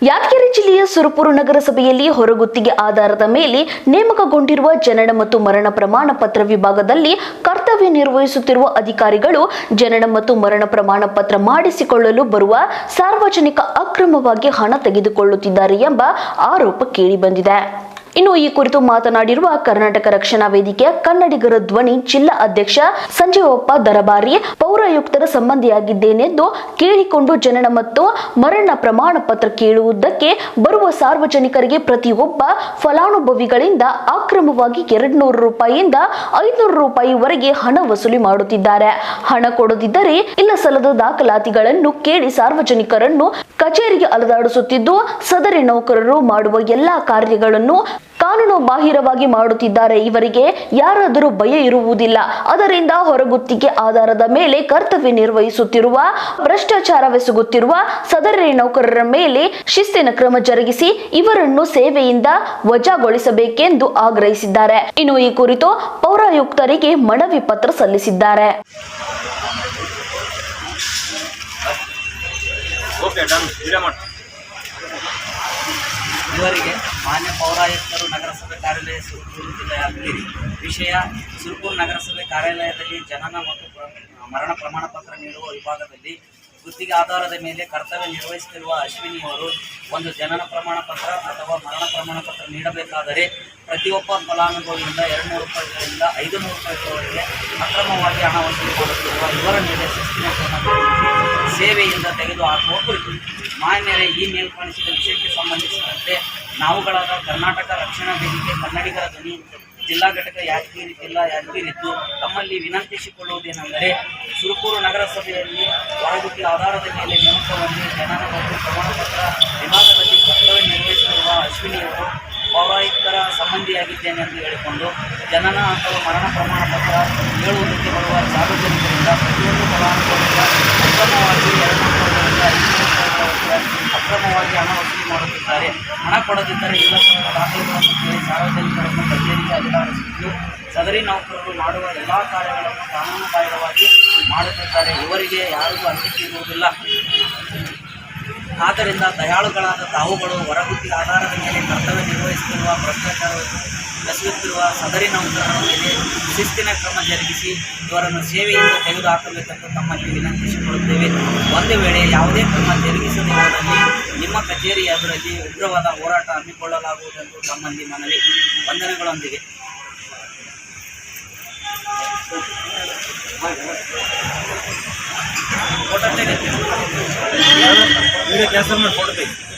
ಯಾದಗಿರಿ ಜಿಲ್ಲೆಯ ಸುರಪುರ ನಗರಸಭೆಯಲ್ಲಿ ಹೊರಗುತ್ತಿಗೆ ಆಧಾರದ ಮೇಲೆ ನೇಮಕಗೊಂಡಿರುವ ಜನನ ಮತ್ತು ಮರಣ ಪ್ರಮಾಣ ಪತ್ರ ವಿಭಾಗದಲ್ಲಿ ಕರ್ತವ್ಯ ನಿರ್ವಹಿಸುತ್ತಿರುವ ಅಧಿಕಾರಿಗಳು ಜನನ ಮತ್ತು ಮರಣ ಪ್ರಮಾಣ ಪತ್ರ ಮಾಡಿಸಿಕೊಳ್ಳಲು ಬರುವ ಸಾರ್ವಜನಿಕ ಅಕ್ರಮವಾಗಿ ಹಣ ತೆಗೆದುಕೊಳ್ಳುತ್ತಿದ್ದಾರೆ ಎಂಬ ಆರೋಪ ಕೇಳಿಬಂದಿದೆ. ಇನ್ನು ಈ ಕುರಿತು ಮಾತನಾಡಿರುವ ಕರ್ನಾಟಕ ರಕ್ಷಣಾ ವೇದಿಕೆಯ ಕನ್ನಡಿಗರ ಧ್ವನಿ ಜಿಲ್ಲಾ ಅಧ್ಯಕ್ಷ ಸಂಜೀವಪ್ಪ ದರಬಾರಿ, ಪೌರಾಯುಕ್ತರ ಸಂಬಂಧಿಯಾಗಿದ್ದೇನೆಂದು ಕೇಳಿಕೊಂಡು ಜನನ ಮತ್ತು ಮರಣ ಪ್ರಮಾಣ ಪತ್ರ ಕೇಳುವುದಕ್ಕೆ ಬರುವ ಸಾರ್ವಜನಿಕರಿಗೆ ಪ್ರತಿಯೊಬ್ಬ ಫಲಾನುಭವಿಗಳಿಂದ ಅಕ್ರಮವಾಗಿ 200 ರೂಪಾಯಿಯಿಂದ 500 ರೂಪಾಯಿವರೆಗೆ ಹಣ ವಸೂಲಿ ಮಾಡುತ್ತಿದ್ದಾರೆ. ಹಣ ಕೊಡದಿದ್ದರೆ ಇಲ್ಲ ಸಲ್ಲದ ದಾಖಲಾತಿಗಳನ್ನು ಕೇಳಿ ಸಾರ್ವಜನಿಕರನ್ನು ಕಚೇರಿಗೆ ಅಲೆದಾಡಿಸುತ್ತಿದ್ದು, ಸದರಿ ನೌಕರರು ಮಾಡುವ ಎಲ್ಲಾ ಕಾರ್ಯಗಳನ್ನು ಕಾನೂನು ಬಾಹಿರವಾಗಿ ಮಾಡುತ್ತಿದ್ದಾರೆ. ಇವರಿಗೆ ಯಾರಾದರೂ ಭಯ ಇರುವುದಿಲ್ಲ. ಅದರಿಂದ ಹೊರಗುತ್ತಿಗೆ ಆಧಾರದ ಮೇಲೆ ಕರ್ತವ್ಯ ನಿರ್ವಹಿಸುತ್ತಿರುವ, ಭ್ರಷ್ಟಾಚಾರವೆಸಗುತ್ತಿರುವ ಸದರಿ ನೌಕರರ ಮೇಲೆ ಶಿಸ್ತಿನ ಕ್ರಮ ಜರುಗಿಸಿ ಇವರನ್ನು ಸೇವೆಯಿಂದ ವಜಾಗೊಳಿಸಬೇಕೆಂದು ಆಗ್ರಹಿಸಿದ್ದಾರೆ. ಇನ್ನು ಈ ಕುರಿತು ಪೌರಾಯುಕ್ತರಿಗೆ ಮನವಿ ಪತ್ರ ಸಲ್ಲಿಸಿದ್ದಾರೆ. ಇವರಿಗೆ ಮಾನ್ಯ ಪೌರಾಯುಕ್ತರು ನಗರಸಭೆ ಕಾರ್ಯಾಲಯ ಸುರಪುರ ಜಿಲ್ಲೆ ಯಾದಗಿರಿ ವಿಷಯ ಸುರಪುರ ನಗರಸಭೆ ಕಾರ್ಯಾಲಯದಲ್ಲಿ ಜನನ ಮತ್ತು ಮರಣ ಪ್ರಮಾಣ ಪತ್ರ ನೀಡುವ ವಿಭಾಗದಲ್ಲಿ ಗುತ್ತಿಗೆ ಆಧಾರದ ಮೇಲೆ ಕರ್ತವ್ಯ ನಿರ್ವಹಿಸುತ್ತಿರುವ ಅಶ್ವಿನಿಯವರು ಒಂದು ಜನನ ಪ್ರಮಾಣ ಪತ್ರ ಅಥವಾ ಮರಣ ಪ್ರಮಾಣ ಪತ್ರ ನೀಡಬೇಕಾದರೆ ಪ್ರತಿಯೊಬ್ಬ ಫಲಾನುಭವಿಯಿಂದ 200 ರೂಪಾಯಿಗಳಿಂದ 500 ರೂಪಾಯಿಗಳವರೆಗೆ ಅಕ್ರಮವಾಗಿ ಹಣ ವಸೂಲಿ ಮಾಡುತ್ತಿರುವ ಇವರ ಮೇಲೆ ಶಿಸ್ತಿನ ಕ್ರಮ ಸೇವೆಯಿಂದ ತೆಗೆದುಹಾಕುವ ಕುರಿತು ಮಾನ್ಯರೇ, ಈ ಮೇಲ್ಕಾಣಿಸಿದ ವಿಷಯಕ್ಕೆ ಸಂಬಂಧಿಸಿದಂತೆ ನಾವುಗಳಾದ ಕರ್ನಾಟಕ ರಕ್ಷಣಾ ವೇದಿಕೆ ಕನ್ನಡಿಗರ ಧ್ವನಿ ಜಿಲ್ಲಾ ಘಟಕ ಯಾದಗಿರಿದ್ದು ತಮ್ಮಲ್ಲಿ ವಿನಂತಿಸಿಕೊಳ್ಳುವುದೇನೆಂದರೆ, ಸುರಪುರ ನಗರಸಭೆಯಲ್ಲಿ ಹೊರಗುತ್ತಿಗೆ ಆಧಾರದ ಮೇಲೆ ನೇಮಕವಾಗಿ ಜನನ ಮತ್ತು ಪ್ರಮಾಣ ಪತ್ರ ವಿಭಾಗದಲ್ಲಿ ಕರ್ತವ್ಯ ನಿರ್ವಹಿಸುತ್ತಿರುವ ಅಶ್ವಿನಿಯವರು ಪೌರಾಯುಕ್ತರ ಸಂಬಂಧಿಯಾಗಿದ್ದೇನೆಂದು ಹೇಳಿಕೊಂಡು ಜನನ ಅಥವಾ ಮರಣ ಪ್ರಮಾಣ ಪತ್ರ ಹೇಳುವುದಕ್ಕೆ ಬರುವ ಸಾರ್ವಜನಿಕರಿಂದ ಪ್ರತಿಯೊಂದು ಫಲಾನುಭವಿಗಳ ಅಕ್ರಮವಾಗಿ 200 ಅಕ್ರಮವಾಗಿ ಹಣ ವಸೂಲಿ ಮಾಡುತ್ತಿದ್ದಾರೆ. ಹಣ ಕೊಡದಿದ್ದರೆ ಇಲ್ಲ ದಾಖಲೆಗಳನ್ನು ಕೇಳಿ ಸಾರ್ವಜನಿಕರನ್ನು ಕಚೇರಿಗೆ ಅಲೆದಾಡಿಸುತ್ತಿದ್ದು, ಸದರಿ ನೌಕರರು ಮಾಡುವ ಎಲ್ಲ ಕಾರ್ಯಗಳನ್ನು ಕಾನೂನು ಬಾಹಿರವಾಗಿ ಮಾಡುತ್ತಿದ್ದಾರೆ. ಇವರಿಗೆ ಯಾರಿಗೂ ಅಂಜಿಕೆ ಇರುವುದಿಲ್ಲ. ಆದ್ದರಿಂದ ದಯಾಳುಗಳಾದ ತಾವುಗಳು ಹೊರಗುತ್ತಿಗೆ ಆಧಾರದ ಮೇಲೆ ಕರ್ತವ್ಯ ನಿರ್ವಹಿಸುತ್ತಿರುವ, ಭ್ರಷ್ಟಾಚಾರ ಎಸಗುತ್ತಿರುವ ಸದರಿ ನೌಕರರ ಮೇಲೆ ಶಿಸ್ತಿನ ಕ್ರಮ ಜರುಗಿಸಿ ಇವರನ್ನು ಸೇವೆಯಿಂದ ತೆಗೆದುಹಾಕಬೇಕೆಂದು ತಮ್ಮಲ್ಲಿ ವಿನಂತಿಸಿಕೊಳ್ಳುತ್ತೇವೆ. ಒಂದು ವೇಳೆ ಯಾವುದೇ ಕ್ರಮ ಜರುಗಿಸದೆ ಹೋದಲ್ಲಿ ನಿಮ್ಮ ಕಚೇರಿ ಎದುರಲ್ಲಿ ಉಗ್ರವಾದ ಹೋರಾಟ ಹಮ್ಮಿಕೊಳ್ಳಲಾಗುವುದೆಂದು ತಮ್ಮಲ್ಲಿ ಮನವಿ. ವಂದನೆಗಳೊಂದಿಗೆ ಫೋಟೋ ತೆಗೆದು